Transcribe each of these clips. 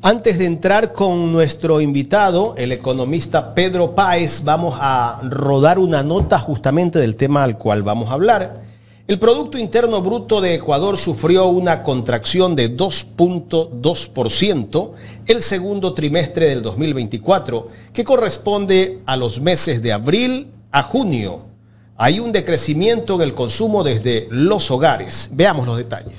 Antes de entrar con nuestro invitado, el economista Pedro Páez, vamos a rodar una nota justamente del tema al cual vamos a hablar. El Producto Interno Bruto de Ecuador sufrió una contracción de 2.2% el segundo trimestre del 2024, que corresponde a los meses de abril a junio. Hay un decrecimiento en el consumo desde los hogares. Veamos los detalles.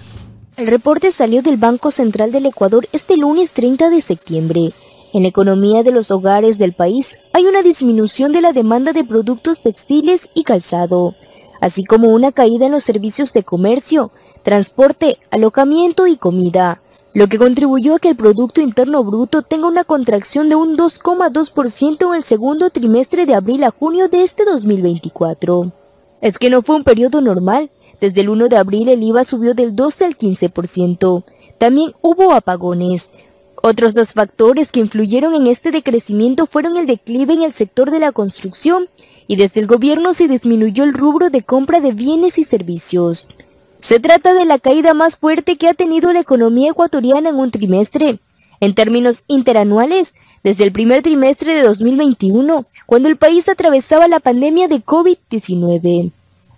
El reporte salió del Banco Central del Ecuador este lunes 30 de septiembre. En la economía de los hogares del país hay una disminución de la demanda de productos textiles y calzado, así como una caída en los servicios de comercio, transporte, alojamiento y comida, lo que contribuyó a que el Producto Interno Bruto tenga una contracción de un 2,2% en el segundo trimestre de abril a junio de este 2024. Es que no fue un periodo normal. Desde el 1 de abril el IVA subió del 12 al 15%. También hubo apagones. Otros dos factores que influyeron en este decrecimiento fueron el declive en el sector de la construcción y desde el gobierno se disminuyó el rubro de compra de bienes y servicios. Se trata de la caída más fuerte que ha tenido la economía ecuatoriana en un trimestre. En términos interanuales, desde el primer trimestre de 2021, cuando el país atravesaba la pandemia de COVID-19.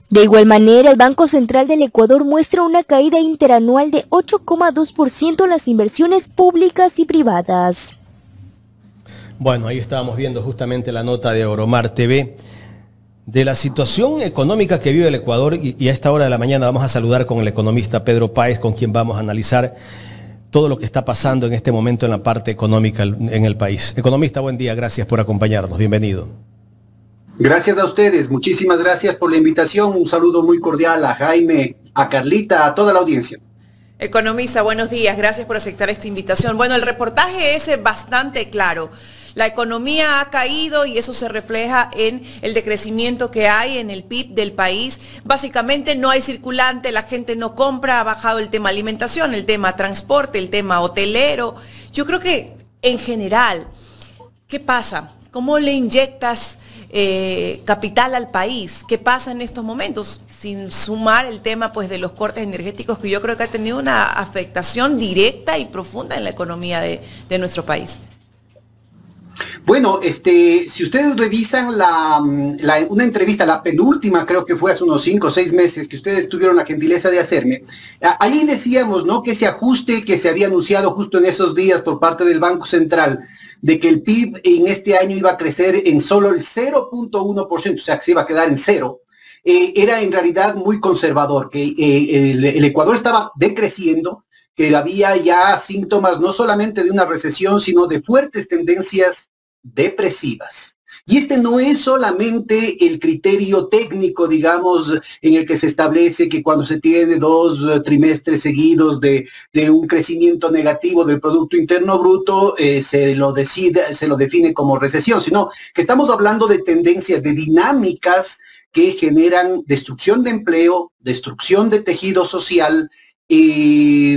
De igual manera, el Banco Central del Ecuador muestra una caída interanual de 8,2% en las inversiones públicas y privadas. Bueno, ahí estábamos viendo justamente la nota de Oromar TV de la situación económica que vive el Ecuador y a esta hora de la mañana vamos a saludar con el economista Pedro Páez, con quien vamos a analizar todo lo que está pasando en este momento en la parte económica en el país. Economista, buen día, gracias por acompañarnos, bienvenido. Gracias a ustedes, muchísimas gracias por la invitación, un saludo muy cordial a Jaime, a Carlita, a toda la audiencia. Economista, buenos días, gracias por aceptar esta invitación. Bueno, el reportaje es bastante claro. La economía ha caído y eso se refleja en el decrecimiento que hay en el PIB del país. Básicamente no hay circulante, la gente no compra, ha bajado el tema alimentación, el tema transporte, el tema hotelero. Yo creo que en general, ¿qué pasa? ¿Cómo le inyectas capital al país? ¿Qué pasa en estos momentos? Sin sumar el tema pues de los cortes energéticos, que yo creo que ha tenido una afectación directa y profunda en la economía de nuestro país. Bueno, si ustedes revisan una entrevista, la penúltima, creo que fue hace unos 5 o 6 meses, que ustedes tuvieron la gentileza de hacerme, allí decíamos, ¿no?, que ese ajuste que se había anunciado justo en esos días por parte del Banco Central, de que el PIB en este año iba a crecer en solo el 0.1%, o sea, que se iba a quedar en cero, era en realidad muy conservador, que el Ecuador estaba decreciendo, que había ya síntomas no solamente de una recesión, sino de fuertes tendencias depresivas. Y este no es solamente el criterio técnico, digamos, en el que se establece que cuando se tiene 2 trimestres seguidos de un crecimiento negativo del Producto Interno Bruto, se lo define como recesión, sino que estamos hablando de tendencias, de dinámicas que generan destrucción de empleo, destrucción de tejido social, y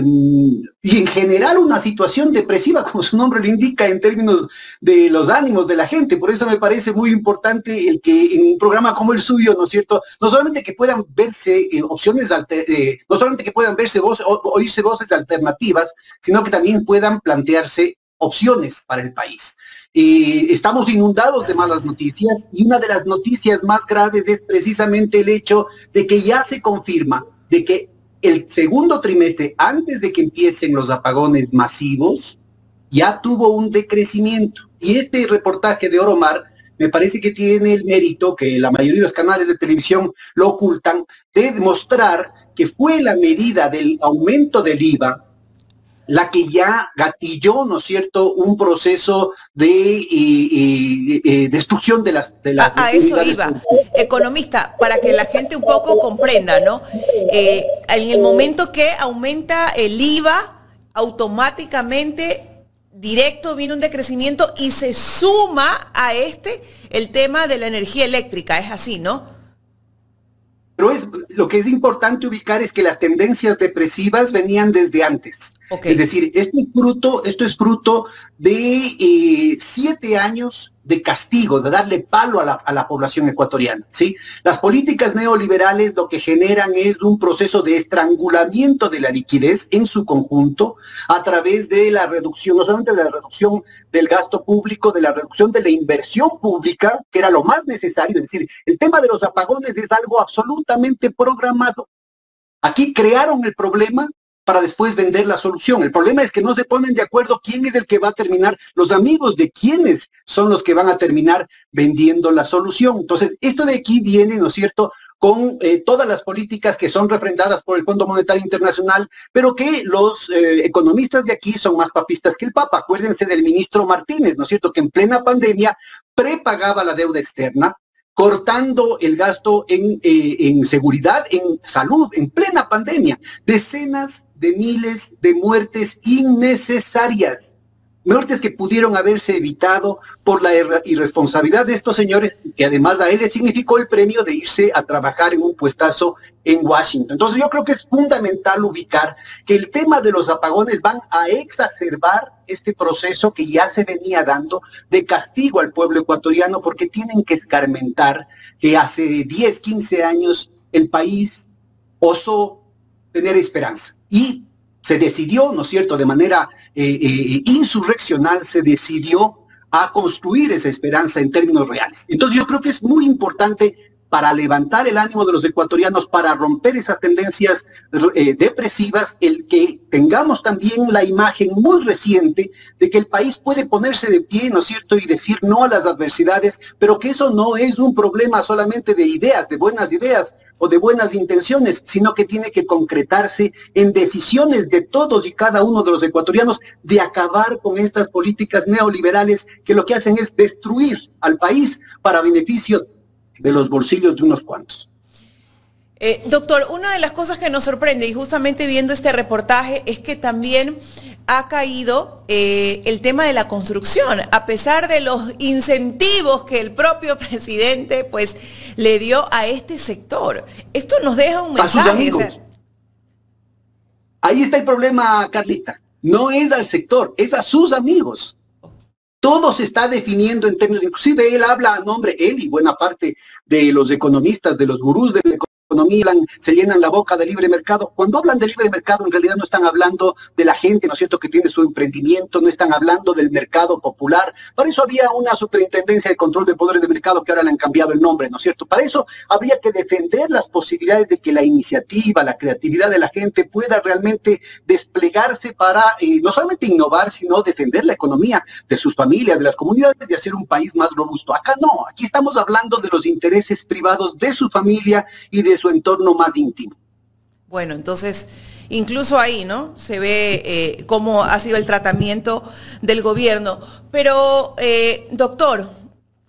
en general una situación depresiva, como su nombre lo indica, en términos de los ánimos de la gente. Por eso me parece muy importante el que en un programa como el suyo, ¿no es cierto?, no solamente que puedan verse no solamente que puedan oírse voces alternativas, sino que también puedan plantearse opciones para el país. Estamos inundados de malas noticias y una de las noticias más graves es precisamente el hecho de que ya se confirma de que el segundo trimestre, antes de que empiecen los apagones masivos, ya tuvo un decrecimiento. Y este reportaje de Oromar me parece que tiene el mérito, que la mayoría de los canales de televisión lo ocultan, de demostrar que fue la medida del aumento del IVA la que ya gatilló, ¿no es cierto?, un proceso de destrucción de las a eso iba, economista, para que la gente un poco comprenda, ¿no? En el momento que aumenta el IVA, automáticamente directo viene un decrecimiento y se suma a el tema de la energía eléctrica, es así, ¿no? Pero lo que es importante ubicar es que las tendencias depresivas venían desde antes. Okay. Es decir, esto es fruto de 7 años de castigo, de darle palo a la población ecuatoriana, ¿sí? Las políticas neoliberales lo que generan es un proceso de estrangulamiento de la liquidez en su conjunto a través de la reducción, no solamente de la reducción del gasto público, de la reducción de la inversión pública, que era lo más necesario. Es decir, el tema de los apagones es algo absolutamente programado. Aquí crearon el problema para después vender la solución. El problema es que no se ponen de acuerdo quién es el que va a terminar, los amigos de quiénes son los que van a terminar vendiendo la solución. Entonces, esto de aquí viene, ¿no es cierto?, con todas las políticas que son refrendadas por el Fondo Monetario Internacional, pero que los economistas de aquí son más papistas que el Papa. Acuérdense del ministro Martínez, ¿no es cierto?, que en plena pandemia prepagaba la deuda externa, cortando el gasto en seguridad, en salud, en plena pandemia. Decenas de miles de muertes innecesarias. Muertes que pudieron haberse evitado por la irresponsabilidad de estos señores, que además a él le significó el premio de irse a trabajar en un puestazo en Washington. Entonces yo creo que es fundamental ubicar que el tema de los apagones van a exacerbar este proceso que ya se venía dando de castigo al pueblo ecuatoriano, porque tienen que escarmentar que hace 10, 15 años el país osó tener esperanza y se decidió, ¿no es cierto?, de manera insurreccional, se decidió a construir esa esperanza en términos reales. Entonces yo creo que es muy importante para levantar el ánimo de los ecuatorianos, para romper esas tendencias depresivas, el que tengamos también la imagen muy reciente de que el país puede ponerse de pie, ¿no es cierto?, y decir no a las adversidades, pero que eso no es un problema solamente de ideas, de buenas ideas, o de buenas intenciones, sino que tiene que concretarse en decisiones de todos y cada uno de los ecuatorianos de acabar con estas políticas neoliberales que lo que hacen es destruir al país para beneficio de los bolsillos de unos cuantos. Doctor, una de las cosas que nos sorprende, y justamente viendo este reportaje, es que también ha caído el tema de la construcción, a pesar de los incentivos que el propio presidente pues le dio a este sector. Esto nos deja un mensaje. A sus amigos. Ahí está el problema, Carlita. No es al sector, es a sus amigos. Todo se está definiendo en términos, inclusive él habla a nombre, él y buena parte de los economistas, de los gurús de la economía, se llenan la boca de libre mercado. Cuando hablan de libre mercado, en realidad no están hablando de la gente, ¿no es cierto?, que tiene su emprendimiento, no están hablando del mercado popular. Para eso había una superintendencia de control de poderes de mercado que ahora le han cambiado el nombre, ¿no es cierto? Para eso habría que defender las posibilidades de que la iniciativa, la creatividad de la gente pueda realmente desplegarse para no solamente innovar, sino defender la economía de sus familias, de las comunidades, y hacer un país más robusto. Acá no, aquí estamos hablando de los intereses privados de su familia y de su entorno más íntimo. Bueno, entonces, incluso ahí, ¿no?, se ve cómo ha sido el tratamiento del gobierno. Pero, doctor,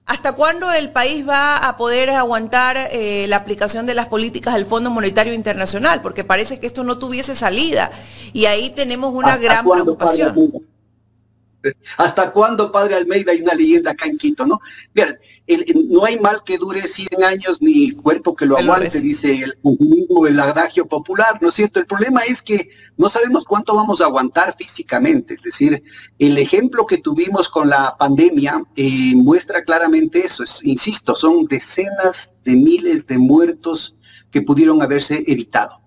¿hasta cuándo el país va a poder aguantar la aplicación de las políticas del Fondo Monetario Internacional? Porque parece que esto no tuviese salida y ahí tenemos una gran preocupación. ¿Hasta cuándo, padre Almeida? Hay una leyenda acá en Quito, ¿no? Bien, no hay mal que dure 100 años ni cuerpo que lo aguante, dice el adagio popular, ¿no es cierto? El problema es que no sabemos cuánto vamos a aguantar físicamente. Es decir, el ejemplo que tuvimos con la pandemia muestra claramente eso. Insisto, son decenas de miles de muertos que pudieron haberse evitado.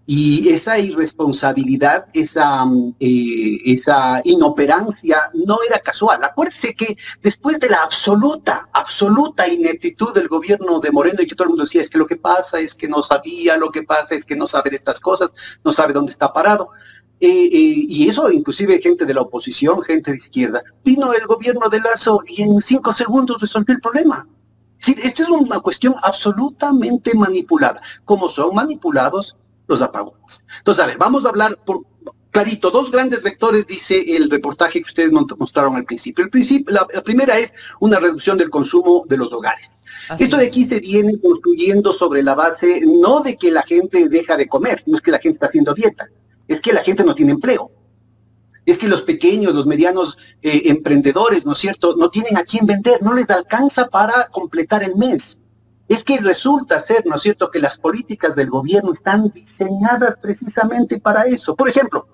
Y esa irresponsabilidad, esa inoperancia no era casual. Acuérdese que después de la absoluta ineptitud del gobierno de Moreno, y que todo el mundo decía, es que lo que pasa es que no sabía, lo que pasa es que no sabe de estas cosas, no sabe dónde está parado. Y eso inclusive gente de la oposición, gente de izquierda. Vino el gobierno de Lasso y en 5 segundos resolvió el problema. Es decir, esta es una cuestión absolutamente manipulada, como son manipulados los apagones. Entonces, a ver, vamos a hablar por clarito, 2 grandes vectores, dice el reportaje que ustedes mostraron al principio. La primera es una reducción del consumo de los hogares. Esto de aquí se viene construyendo sobre la base, no de que la gente deja de comer, no es que la gente está haciendo dieta, es que la gente no tiene empleo. Es que los pequeños, los medianos emprendedores, ¿no es cierto?, no tienen a quién vender, no les alcanza para completar el mes. Es que resulta ser, ¿no es cierto?, que las políticas del gobierno están diseñadas precisamente para eso. Por ejemplo,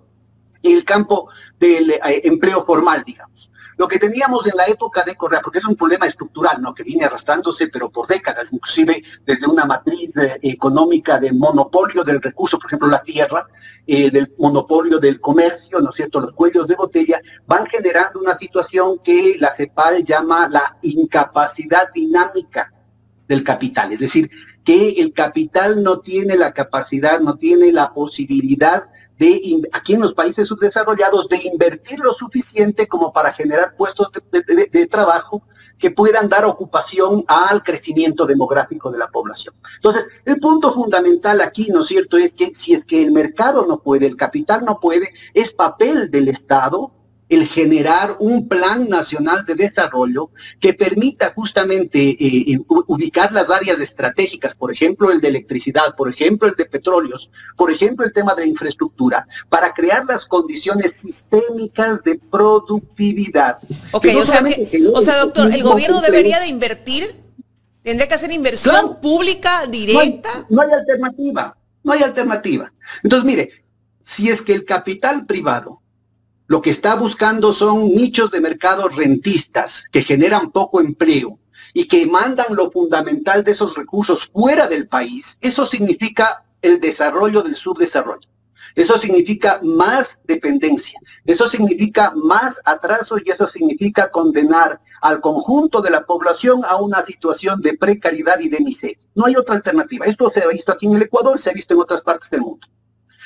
en el campo del empleo formal, digamos. Lo que teníamos en la época de Correa, porque es un problema estructural, ¿no?, que viene arrastrándose, pero por décadas, inclusive desde una matriz económica de monopolio del recurso, por ejemplo, la tierra, del monopolio del comercio, ¿no es cierto?, los cuellos de botella, van generando una situación que la CEPAL llama la incapacidad dinámica del capital, es decir, que el capital no tiene la capacidad, no tiene la posibilidad aquí en los países subdesarrollados, de invertir lo suficiente como para generar puestos de trabajo que puedan dar ocupación al crecimiento demográfico de la población. Entonces, el punto fundamental aquí, ¿no es cierto?, es que si es que el mercado no puede, el capital no puede, es papel del Estado el generar un plan nacional de desarrollo que permita justamente ubicar las áreas estratégicas, por ejemplo, el de electricidad, por ejemplo, el de petróleos, por ejemplo, el tema de infraestructura, para crear las condiciones sistémicas de productividad. Ok, o sea, doctor, el gobierno debería de invertir, tendría que hacer inversión, claro, pública, directa. No hay alternativa, no hay alternativa. Entonces, mire, si es que el capital privado lo que está buscando son nichos de mercado rentistas que generan poco empleo y que mandan lo fundamental de esos recursos fuera del país, eso significa el desarrollo del subdesarrollo. Eso significa más dependencia, eso significa más atraso y eso significa condenar al conjunto de la población a una situación de precariedad y de miseria. No hay otra alternativa. Esto se ha visto aquí en el Ecuador, se ha visto en otras partes del mundo.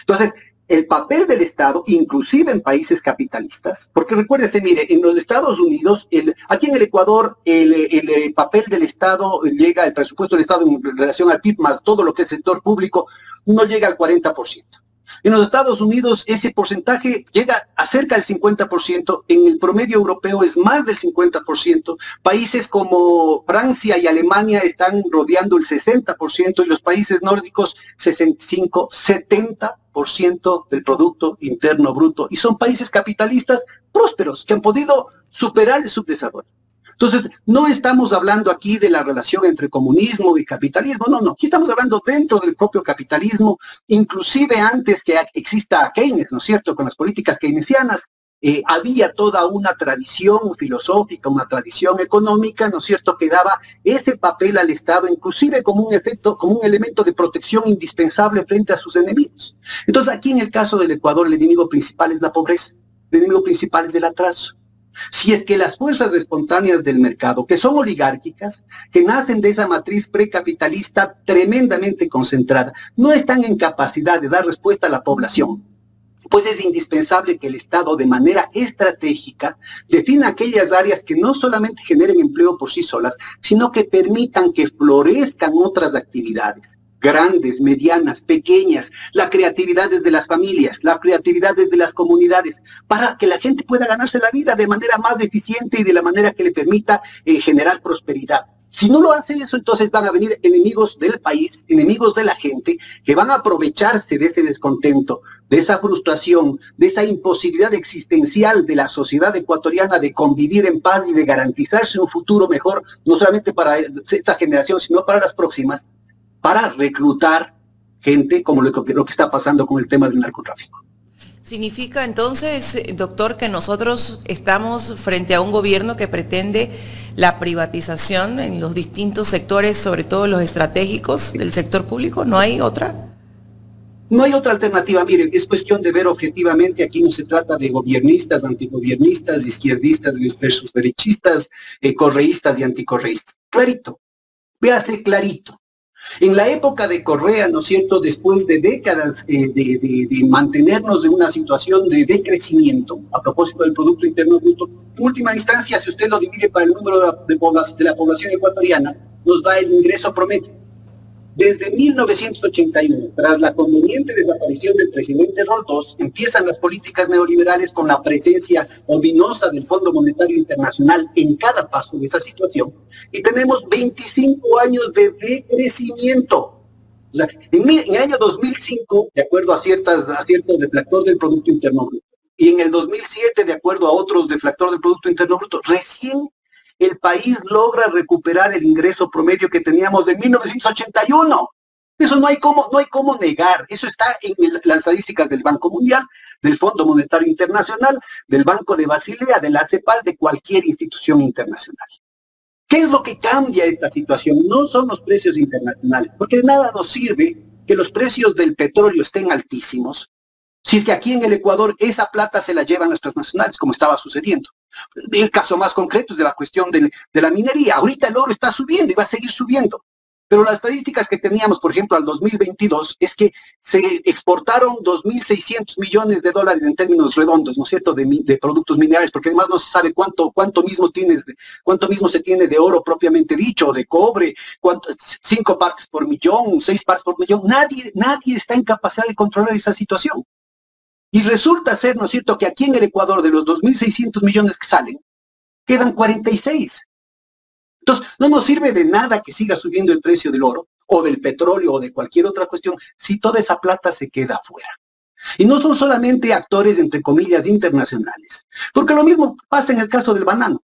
Entonces, el papel del Estado, inclusive en países capitalistas, porque recuérdese, mire, en los Estados Unidos, aquí en el Ecuador, el papel del Estado llega, el presupuesto del Estado en relación al PIB más todo lo que es sector público, no llega al 40%. En los Estados Unidos ese porcentaje llega a cerca del 50%, en el promedio europeo es más del 50%, países como Francia y Alemania están rodeando el 60% y los países nórdicos 65, 70% del Producto Interno Bruto, y son países capitalistas prósperos que han podido superar el subdesarrollo. Entonces, no estamos hablando aquí de la relación entre comunismo y capitalismo, no, aquí estamos hablando dentro del propio capitalismo, inclusive antes que exista Keynes, ¿no es cierto?, con las políticas keynesianas, había toda una tradición filosófica, una tradición económica, ¿no es cierto?, que daba ese papel al Estado, inclusive como un efecto, como un elemento de protección indispensable frente a sus enemigos. Entonces, aquí en el caso del Ecuador, el enemigo principal es la pobreza, el enemigo principal es el atraso. Si es que las fuerzas espontáneas del mercado, que son oligárquicas, que nacen de esa matriz precapitalista tremendamente concentrada, no están en capacidad de dar respuesta a la población, pues es indispensable que el Estado de manera estratégica defina aquellas áreas que no solamente generen empleo por sí solas, sino que permitan que florezcan otras actividades. Grandes, medianas, pequeñas, la creatividad desde las familias, la creatividad desde las comunidades, para que la gente pueda ganarse la vida de manera más eficiente y de la manera que le permita generar prosperidad. Si no lo hace eso, entonces van a venir enemigos del país, enemigos de la gente, que van a aprovecharse de ese descontento, de esa frustración, de esa imposibilidad existencial de la sociedad ecuatoriana de convivir en paz y de garantizarse un futuro mejor, no solamente para esta generación, sino para las próximas, para reclutar gente como lo que está pasando con el tema del narcotráfico. ¿Significa entonces, doctor, que nosotros estamos frente a un gobierno que pretende la privatización en los distintos sectores, sobre todo los estratégicos del sector público? ¿No hay otra? No hay otra alternativa. Miren, es cuestión de ver objetivamente. Aquí no se trata de gobiernistas, antigobiernistas, izquierdistas versus derechistas, correístas y anticorreístas. Clarito, véase clarito. En la época de Correa, ¿no es cierto?, después de décadas de mantenernos en una situación de decrecimiento, a propósito del Producto Interno Bruto, en última instancia, si usted lo divide para el número de la población ecuatoriana, nos da el ingreso promedio. Desde 1981, tras la conveniente desaparición del presidente Roldós, empiezan las políticas neoliberales con la presencia ominosa del Fondo Monetario Internacional en cada paso de esa situación, y tenemos 25 años de decrecimiento. En el año 2005, de acuerdo a ciertos deflactores del Producto Interno Bruto, y en el 2007, de acuerdo a otros deflactores del Producto Interno Bruto, recién el país logra recuperar el ingreso promedio que teníamos en 1981. Eso no hay cómo negar. Eso está en las estadísticas del Banco Mundial, del Fondo Monetario Internacional, del Banco de Basilea, de la CEPAL, de cualquier institución internacional. ¿Qué es lo que cambia esta situación? No son los precios internacionales, porque de nada nos sirve que los precios del petróleo estén altísimos, si es que aquí en el Ecuador esa plata se la llevan las transnacionales, como estaba sucediendo. El caso más concreto es de la cuestión de la minería. Ahorita el oro está subiendo y va a seguir subiendo. Pero las estadísticas que teníamos, por ejemplo, al 2022, es que se exportaron 2.600 millones de dólares en términos redondos, ¿no es cierto?, de productos minerales, porque además no se sabe cuánto mismo se tiene de oro propiamente dicho, de cobre, 5 partes por millón, 6 partes por millón. Nadie está en capacidad de controlar esa situación. Y resulta ser, ¿no es cierto?, que aquí en el Ecuador, de los 2.600 millones que salen, quedan 46. Entonces, no nos sirve de nada que siga subiendo el precio del oro, o del petróleo, o de cualquier otra cuestión, si toda esa plata se queda afuera. Y no son solamente actores, entre comillas, internacionales, porque lo mismo pasa en el caso del banano,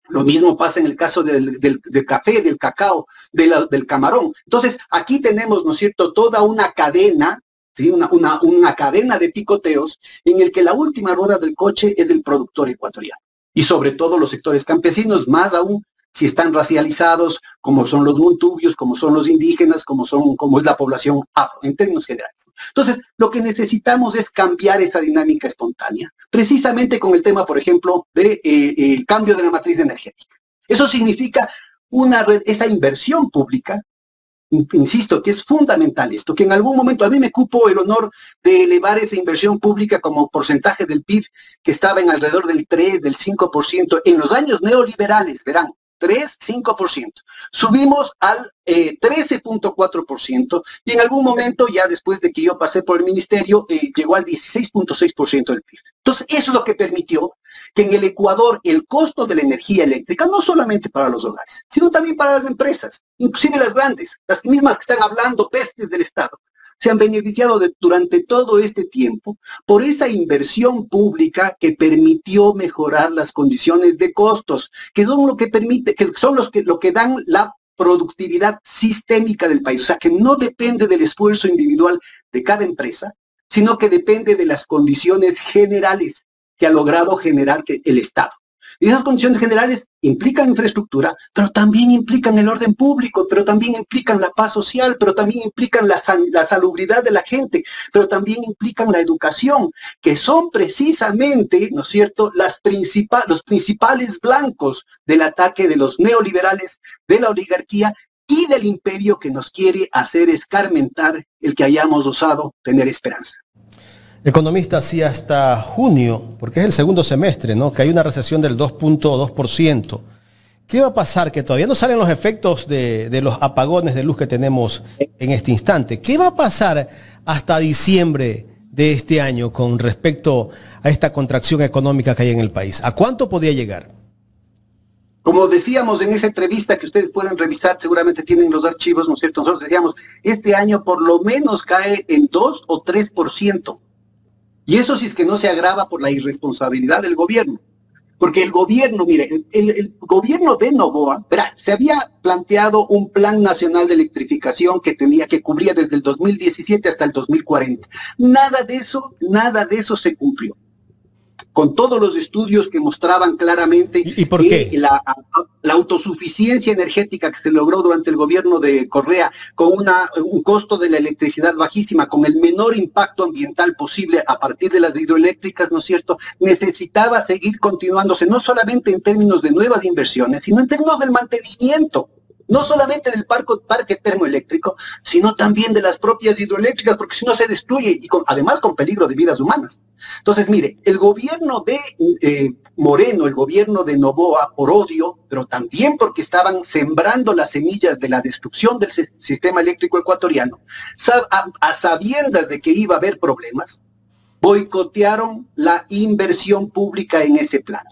lo mismo pasa en el caso del café, del cacao, del camarón. Entonces, aquí tenemos, ¿no es cierto?, toda una cadena, ¿sí?, una cadena de picoteos en el que la última rueda del coche es del productor ecuatoriano. Y sobre todo los sectores campesinos, más aún si están racializados, como son los montubios, como son los indígenas, como es la población afro, en términos generales. Entonces, lo que necesitamos es cambiar esa dinámica espontánea, precisamente con el tema, por ejemplo, el cambio de la matriz energética. Eso significa esa inversión pública, insisto, que es fundamental esto, que en algún momento a mí me cupo el honor de elevar esa inversión pública como porcentaje del PIB, que estaba en alrededor del 3, del 5%, en los años neoliberales, verán, 3-5%. Subimos al 13.4% y en algún momento, ya después de que yo pasé por el ministerio, llegó al 16.6% del PIB. Entonces, eso es lo que permitió que en el Ecuador el costo de la energía eléctrica, no solamente para los hogares, sino también para las empresas, inclusive las grandes, las mismas que están hablando pestes del Estado, se han beneficiado durante todo este tiempo por esa inversión pública que permitió mejorar las condiciones de costos, que son lo que permite, que son lo que dan la productividad sistémica del país. O sea, que no depende del esfuerzo individual de cada empresa, sino que depende de las condiciones generales que ha logrado generar el Estado. Y esas condiciones generales implican infraestructura, pero también implican el orden público, pero también implican la paz social, pero también implican la salubridad de la gente, pero también implican la educación, que son precisamente, ¿no es cierto?, los principales blancos del ataque de los neoliberales, de la oligarquía y del imperio que nos quiere hacer escarmentar el que hayamos osado tener esperanza. Economista, sí, hasta junio, porque es el segundo semestre, ¿no?, que hay una recesión del 2.2%. ¿Qué va a pasar? Que todavía no salen los efectos de los apagones de luz que tenemos en este instante. ¿Qué va a pasar hasta diciembre de este año con respecto a esta contracción económica que hay en el país? ¿A cuánto podría llegar? Como decíamos en esa entrevista que ustedes pueden revisar, seguramente tienen los archivos, ¿no es cierto? Nosotros decíamos, este año por lo menos cae en 2 o 3%. Y eso si es que no se agrava por la irresponsabilidad del gobierno. Porque el gobierno, mire, el gobierno de Noboa, verá, se había planteado un plan nacional de electrificación que cubría desde el 2017 hasta el 2040. Nada de eso se cumplió. Con todos los estudios que mostraban claramente ¿Y por qué? La autosuficiencia energética que se logró durante el gobierno de Correa, con un costo de la electricidad bajísima, con el menor impacto ambiental posible a partir de las hidroeléctricas, ¿no es cierto?, necesitaba seguir continuándose, no solamente en términos de nuevas inversiones, sino en términos del mantenimiento. No solamente del parque termoeléctrico, sino también de las propias hidroeléctricas, porque si no se destruye, y además con peligro de vidas humanas. Entonces, mire, el gobierno de Moreno, el gobierno de Noboa, por odio, pero también porque estaban sembrando las semillas de la destrucción del sistema eléctrico ecuatoriano, a sabiendas de que iba a haber problemas, boicotearon la inversión pública en ese plan.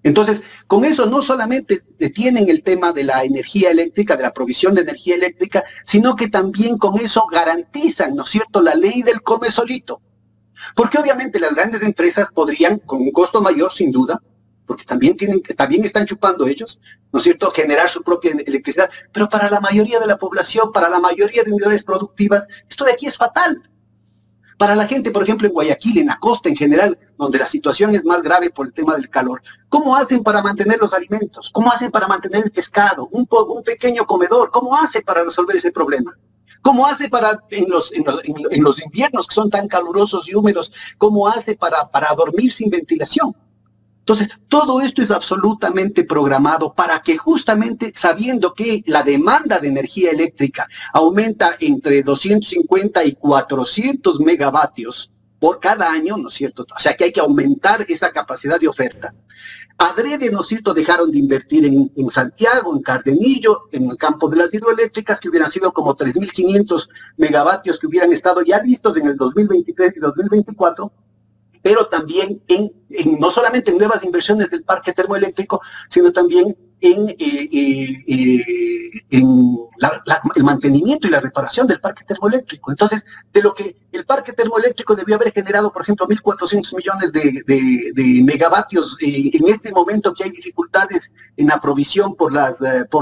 Entonces, con eso no solamente detienen el tema de la energía eléctrica, de la provisión de energía eléctrica, sino que también con eso garantizan, ¿no es cierto?, la ley del come solito. Porque obviamente las grandes empresas podrían, con un costo mayor sin duda, porque también están chupando ellos, ¿no es cierto?, generar su propia electricidad, pero para la mayoría de la población, para la mayoría de unidades productivas, esto de aquí es fatal. Para la gente, por ejemplo, en Guayaquil, en la costa en general, donde la situación es más grave por el tema del calor, ¿cómo hacen para mantener los alimentos? ¿Cómo hacen para mantener el pescado? Un pequeño comedor, ¿cómo hace para resolver ese problema? ¿Cómo hace para, en los inviernos que son tan calurosos y húmedos, cómo hace para dormir sin ventilación? Entonces, todo esto es absolutamente programado para que justamente sabiendo que la demanda de energía eléctrica aumenta entre 250 y 400 megavatios por cada año, ¿no es cierto? O sea que hay que aumentar esa capacidad de oferta. Adrede, ¿no es cierto?, dejaron de invertir en Santiago, en Cardenillo, en el campo de las hidroeléctricas, que hubieran sido como 3.500 megavatios que hubieran estado ya listos en el 2023 y 2024, pero también no solamente en nuevas inversiones del parque termoeléctrico, sino también en el mantenimiento y la reparación del parque termoeléctrico. Entonces, de lo que el parque termoeléctrico debió haber generado, por ejemplo, 1.400 millones de megavatios, en este momento que hay dificultades en la provisión por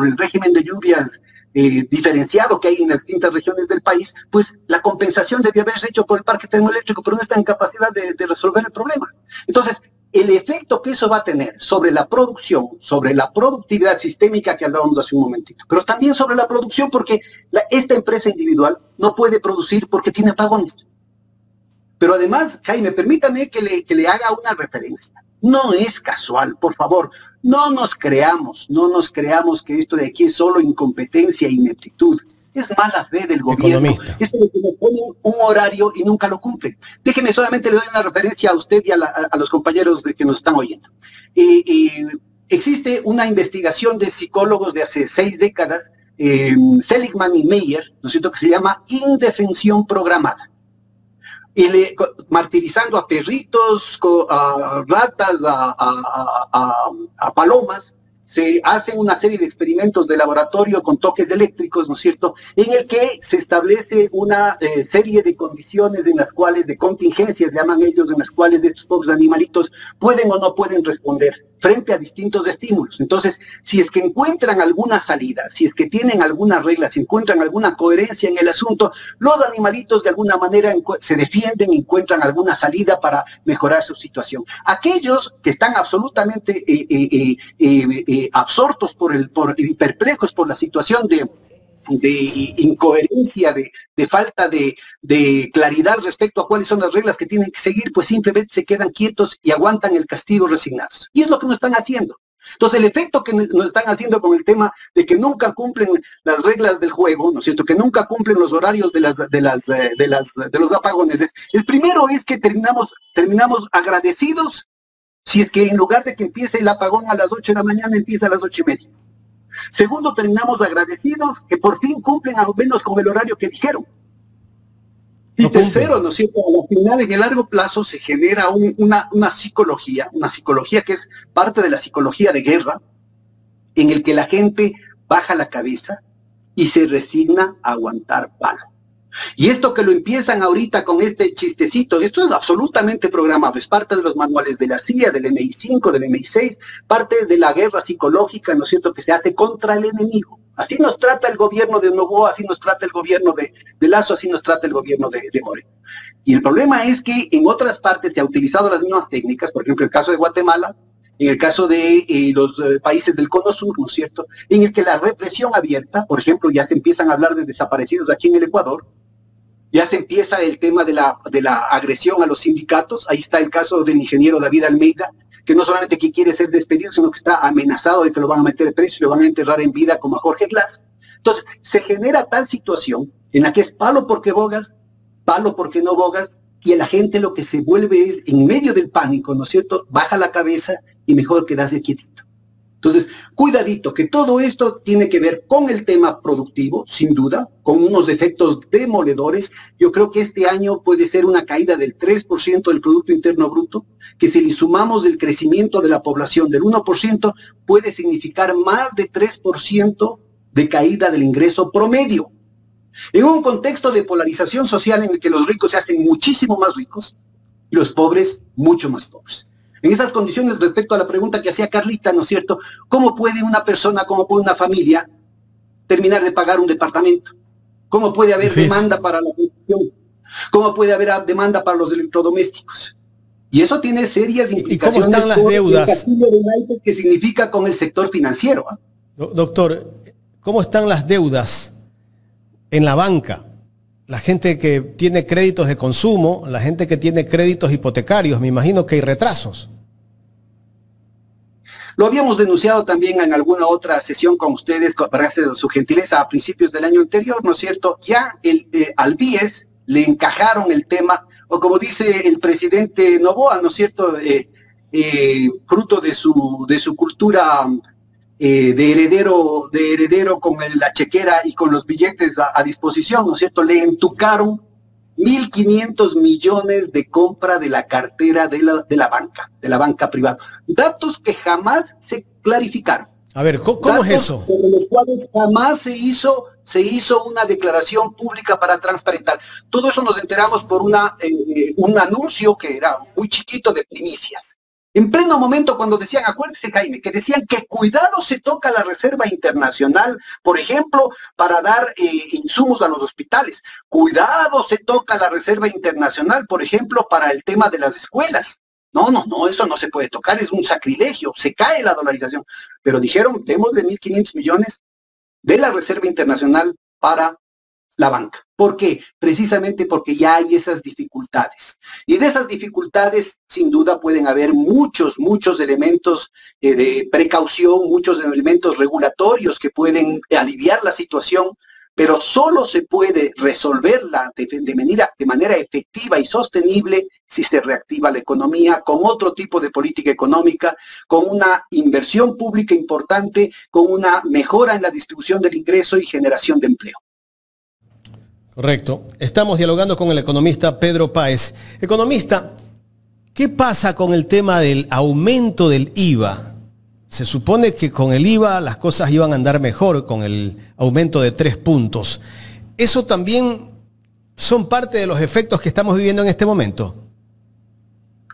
el régimen de lluvias diferenciado que hay en las distintas regiones del país, pues la compensación debió haberse hecho por el parque termoeléctrico, pero no está en capacidad de resolver el problema. Entonces, el efecto que eso va a tener sobre la producción, sobre la productividad sistémica que hablábamos hace un momentito, pero también sobre la producción, porque esta empresa individual no puede producir porque tiene apagones. Pero además, Jaime, permítame que le haga una referencia. No es casual, por favor, no nos creamos que esto de aquí es solo incompetencia e ineptitud. Es mala fe del gobierno. Esto de que nos ponen un horario y nunca lo cumplen. Déjeme solamente le doy una referencia a usted y a los compañeros que nos están oyendo. Existe una investigación de psicólogos de hace 6 décadas, Seligman y Meyer, ¿no es cierto?, que se llama indefensión programada. Martirizando a perritos, a ratas, a palomas, se hacen una serie de experimentos de laboratorio con toques eléctricos, ¿no es cierto?, en el que se establece una serie de condiciones en las cuales, de contingencias, llaman ellos, en las cuales estos pobres animalitos pueden o no pueden responder frente a distintos estímulos. Entonces, si es que encuentran alguna salida, si es que tienen alguna regla, si encuentran alguna coherencia en el asunto, los animalitos de alguna manera se defienden, encuentran alguna salida para mejorar su situación. Aquellos que están absolutamente absortos y perplejos por la situación de incoherencia, de falta de claridad respecto a cuáles son las reglas que tienen que seguir, pues simplemente se quedan quietos y aguantan el castigo resignados. Y es lo que nos están haciendo. Entonces, el efecto que nos están haciendo con el tema de que nunca cumplen las reglas del juego, ¿no es cierto?, que nunca cumplen los horarios de los apagones, el primero es que terminamos agradecidos si es que en lugar de que empiece el apagón a las 8 de la mañana, empieza a las 8:30. Segundo, terminamos agradecidos que por fin cumplen al menos con el horario que dijeron. Y tercero, ¿no es cierto?, al final, en el largo plazo, se genera una psicología que es parte de la psicología de guerra, en el que la gente baja la cabeza y se resigna a aguantar palo. Y esto que lo empiezan ahorita con este chistecito, esto es absolutamente programado, es parte de los manuales de la CIA, del MI5, del MI6, parte de la guerra psicológica, ¿no es cierto?, que se hace contra el enemigo. Así nos trata el gobierno de Noboa, así nos trata el gobierno de Lazo, así nos trata el gobierno de Moreno. Y el problema es que en otras partes se ha utilizado las mismas técnicas, por ejemplo, el caso de Guatemala, en el caso de los países del Cono Sur, ¿no es cierto?, en el que la represión abierta, por ejemplo, ya se empiezan a hablar de desaparecidos aquí en el Ecuador, ya se empieza el tema de la agresión a los sindicatos. Ahí está el caso del ingeniero David Almeida, que no solamente que quiere ser despedido, sino que está amenazado de que lo van a meter preso y lo van a enterrar en vida como a Jorge Glass. Entonces, se genera tal situación en la que es palo porque bogas, palo porque no bogas, y a la gente lo que se vuelve es, en medio del pánico, ¿no es cierto?, baja la cabeza y mejor quedarse quietito. Entonces, cuidadito, que todo esto tiene que ver con el tema productivo, sin duda, con unos efectos demoledores. Yo creo que este año puede ser una caída del 3% del Producto Interno Bruto, que si le sumamos el crecimiento de la población del 1%, puede significar más de 3% de caída del ingreso promedio. En un contexto de polarización social en el que los ricos se hacen muchísimo más ricos y los pobres mucho más pobres. En esas condiciones, respecto a la pregunta que hacía Carlita, ¿no es cierto? ¿Cómo puede una persona, cómo puede una familia terminar de pagar un departamento? ¿Cómo puede haber demanda para la construcción? ¿Cómo puede haber demanda para los electrodomésticos? Y eso tiene serias implicaciones. ¿Y cómo están las deudas? El castillo de naipes que significa con el sector financiero. Doctor, ¿cómo están las deudas en la banca? La gente que tiene créditos de consumo, la gente que tiene créditos hipotecarios, me imagino que hay retrasos. Lo habíamos denunciado también en alguna otra sesión con ustedes, gracias a su gentileza, a principios del año anterior, ¿no es cierto? Ya al BIES le encajaron el tema, o como dice el presidente Noboa, ¿no es cierto? Fruto de su cultura de heredero con la chequera y con los billetes a disposición, ¿no es cierto? Le entucaron 1.500 millones de compra de la cartera de la banca privada. Datos que jamás se clarificaron. A ver, ¿cómo es eso? De los cuales jamás se hizo una declaración pública para transparentar. Todo eso nos enteramos por un anuncio que era muy chiquito de primicias. En pleno momento cuando decían, acuérdese Jaime, que decían que cuidado se toca la Reserva Internacional, por ejemplo, para dar insumos a los hospitales. Cuidado se toca la Reserva Internacional, por ejemplo, para el tema de las escuelas. No, eso no se puede tocar, es un sacrilegio, se cae la dolarización. Pero dijeron, démosle 1.500 millones de la Reserva Internacional para la banca. ¿Por qué? Precisamente porque ya hay esas dificultades. Y de esas dificultades, sin duda, pueden haber muchos elementos de precaución, muchos elementos regulatorios que pueden aliviar la situación, pero solo se puede resolverla de manera efectiva y sostenible si se reactiva la economía con otro tipo de política económica, con una inversión pública importante, con una mejora en la distribución del ingreso y generación de empleo. Correcto. Estamos dialogando con el economista Pedro Páez. Economista, ¿qué pasa con el tema del aumento del IVA? Se supone que con el IVA las cosas iban a andar mejor con el aumento de 3 puntos. ¿Eso también son parte de los efectos que estamos viviendo en este momento?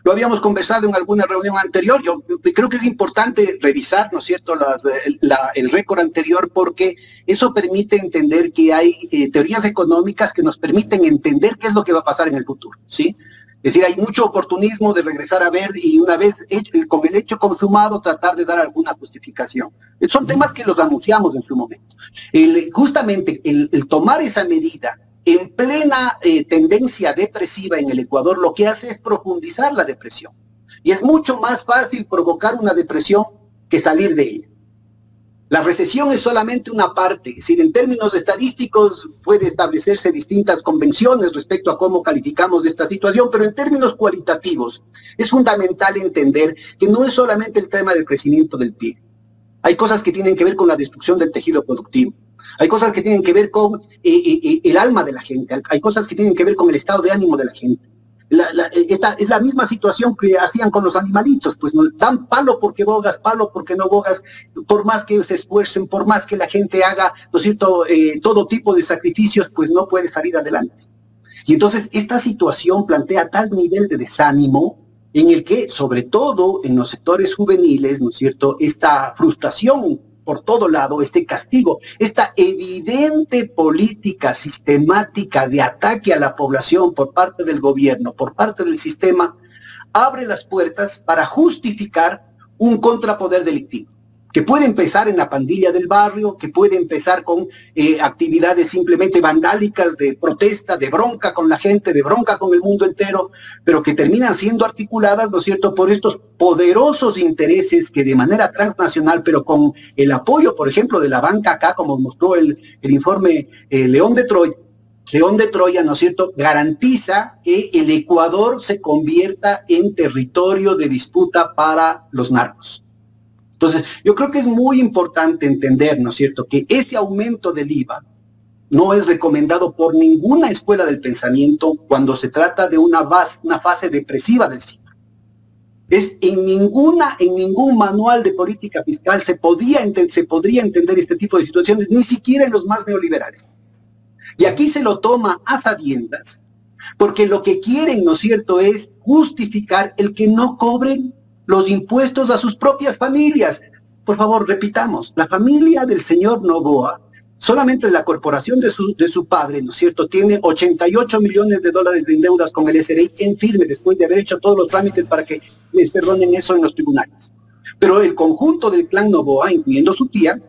Lo habíamos conversado en alguna reunión anterior. Yo creo que es importante revisar, ¿no es cierto?, el récord anterior, porque eso permite entender que hay teorías económicas que nos permiten entender qué es lo que va a pasar en el futuro, ¿sí? Es decir, hay mucho oportunismo de regresar a ver y una vez con el hecho consumado tratar de dar alguna justificación. Son temas que los anunciamos en su momento. Justamente el tomar esa medida en plena tendencia depresiva en el Ecuador, lo que hace es profundizar la depresión. Y es mucho más fácil provocar una depresión que salir de ella. La recesión es solamente una parte, es decir, en términos estadísticos puede establecerse distintas convenciones respecto a cómo calificamos esta situación, pero en términos cualitativos es fundamental entender que no es solamente el tema del crecimiento del PIB. Hay cosas que tienen que ver con la destrucción del tejido productivo. Hay cosas que tienen que ver con el alma de la gente, hay cosas que tienen que ver con el estado de ánimo de la gente. Esta es la misma situación que hacían con los animalitos, pues nos dan palo porque bogas, palo porque no bogas, por más que se esfuercen, por más que la gente haga, ¿no es cierto?, todo tipo de sacrificios, pues no puede salir adelante. Y entonces esta situación plantea tal nivel de desánimo en el que, sobre todo en los sectores juveniles, ¿no es cierto?, esta frustración por todo lado, este castigo, esta evidente política sistemática de ataque a la población por parte del gobierno, por parte del sistema, abre las puertas para justificar un contrapoder delictivo, que puede empezar en la pandilla del barrio, que puede empezar con actividades simplemente vandálicas de protesta, de bronca con la gente, de bronca con el mundo entero, pero que terminan siendo articuladas, ¿no es cierto?, por estos poderosos intereses que de manera transnacional, pero con el apoyo, por ejemplo, de la banca acá, como mostró el informe León de Troya, ¿no es cierto?, garantiza que el Ecuador se convierta en territorio de disputa para los narcos. Entonces, yo creo que es muy importante entender, ¿no es cierto?, que ese aumento del IVA no es recomendado por ninguna escuela del pensamiento cuando se trata de una fase depresiva del ciclo. En ningún manual de política fiscal se podría entender este tipo de situaciones, ni siquiera en los más neoliberales. Y aquí se lo toma a sabiendas, porque lo que quieren, ¿no es cierto?, es justificar el que no cobren los impuestos a sus propias familias. Por favor, repitamos, la familia del señor Noboa, solamente la corporación de su padre, ¿no es cierto?, tiene 88 millones de dólares de deudas con el SRI en firme, después de haber hecho todos los trámites para que les perdonen eso en los tribunales. Pero el conjunto del clan Noboa, incluyendo su tía,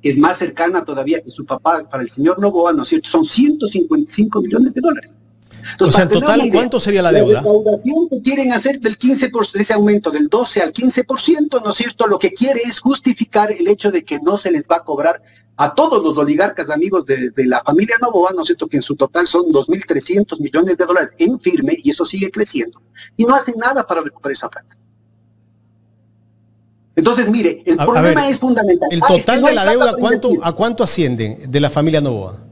es más cercana todavía que su papá, para el señor Noboa, ¿no es cierto?, son 155 millones de dólares. Entonces, o sea, en total, ¿cuánto sería la deuda? La recaudación que quieren hacer del 15%, de ese aumento del 12 al 15%, ¿no es cierto?, lo que quiere es justificar el hecho de que no se les va a cobrar a todos los oligarcas amigos de la familia Noboa, ¿no es cierto?, que en su total son 2.300 millones de dólares en firme, y eso sigue creciendo. Y no hacen nada para recuperar esa plata. Entonces, mire, el problema es fundamental. El total de la deuda, ¿a cuánto asciende de la familia Noboa?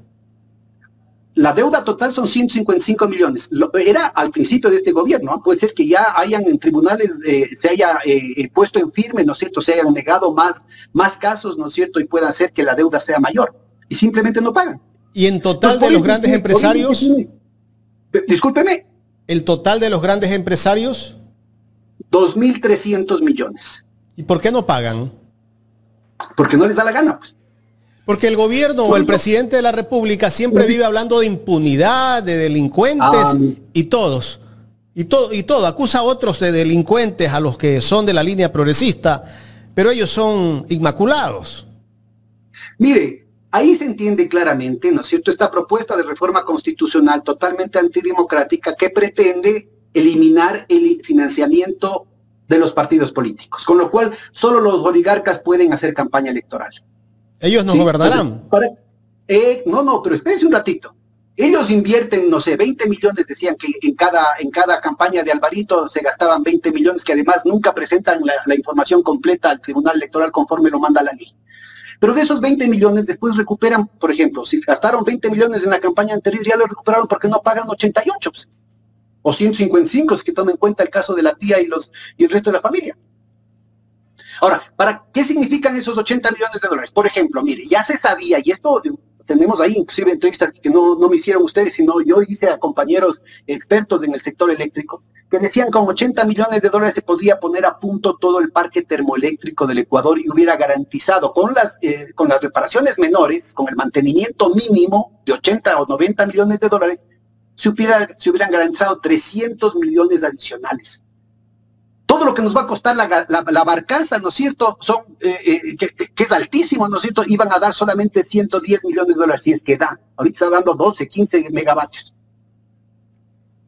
La deuda total son 155 millones. Era al principio de este gobierno, ¿no? Puede ser que ya hayan en tribunales, se haya puesto en firme, ¿no es cierto?, se hayan negado más casos, ¿no es cierto?, y pueda hacer que la deuda sea mayor. Y simplemente no pagan. ¿Y en total de los grandes empresarios? Discúlpeme. ¿El total de los grandes empresarios? 2.300 millones. ¿Y por qué no pagan? Porque no les da la gana, pues. Porque el gobierno o el presidente de la República siempre vive hablando de impunidad, de delincuentes y todo, acusa a otros de delincuentes, a los que son de la línea progresista, pero ellos son inmaculados. Mire, ahí se entiende claramente, ¿no es cierto?, esta propuesta de reforma constitucional totalmente antidemocrática que pretende eliminar el financiamiento de los partidos políticos, con lo cual solo los oligarcas pueden hacer campaña electoral. ¿Ellos no gobernarán? No, pero espérense un ratito. Ellos invierten, no sé, 20 millones, decían que en cada campaña de Alvarito se gastaban 20 millones, que además nunca presentan la información completa al Tribunal Electoral conforme lo manda la ley. Pero de esos 20 millones después recuperan, por ejemplo, si gastaron 20 millones en la campaña anterior, ya lo recuperaron porque no pagan 88, pues, o 155, si que tomen en cuenta el caso de la tía y el resto de la familia. Ahora, ¿qué significan esos 80 millones de dólares? Por ejemplo, mire, ya se sabía, y esto tenemos ahí inclusive entrevistas que no me hicieron ustedes, sino yo hice a compañeros expertos en el sector eléctrico, que decían que con 80 millones de dólares se podría poner a punto todo el parque termoeléctrico del Ecuador y hubiera garantizado con las reparaciones menores, con el mantenimiento mínimo de 80 o 90 millones de dólares, se hubieran garantizado 300 millones adicionales. Todo lo que nos va a costar la barcaza, ¿no es cierto?, que es altísimo, ¿no es cierto?, iban a dar solamente 110 millones de dólares, si es que da. Ahorita está dando 12, 15 megavatios.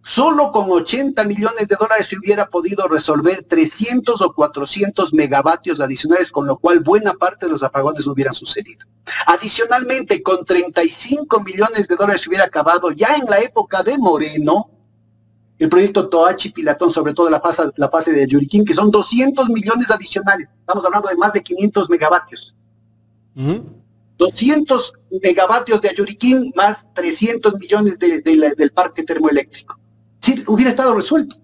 Solo con 80 millones de dólares se hubiera podido resolver 300 o 400 megavatios adicionales, con lo cual buena parte de los apagones hubieran sucedido. Adicionalmente, con 35 millones de dólares se hubiera acabado ya en la época de Moreno el proyecto Toachi Pilatón, sobre todo la fase de Yuriquín, que son 200 millones adicionales. Estamos hablando de más de 500 megavatios. 200 megavatios de Yuriquín más 300 millones del parque termoeléctrico. Sí, hubiera estado resuelto.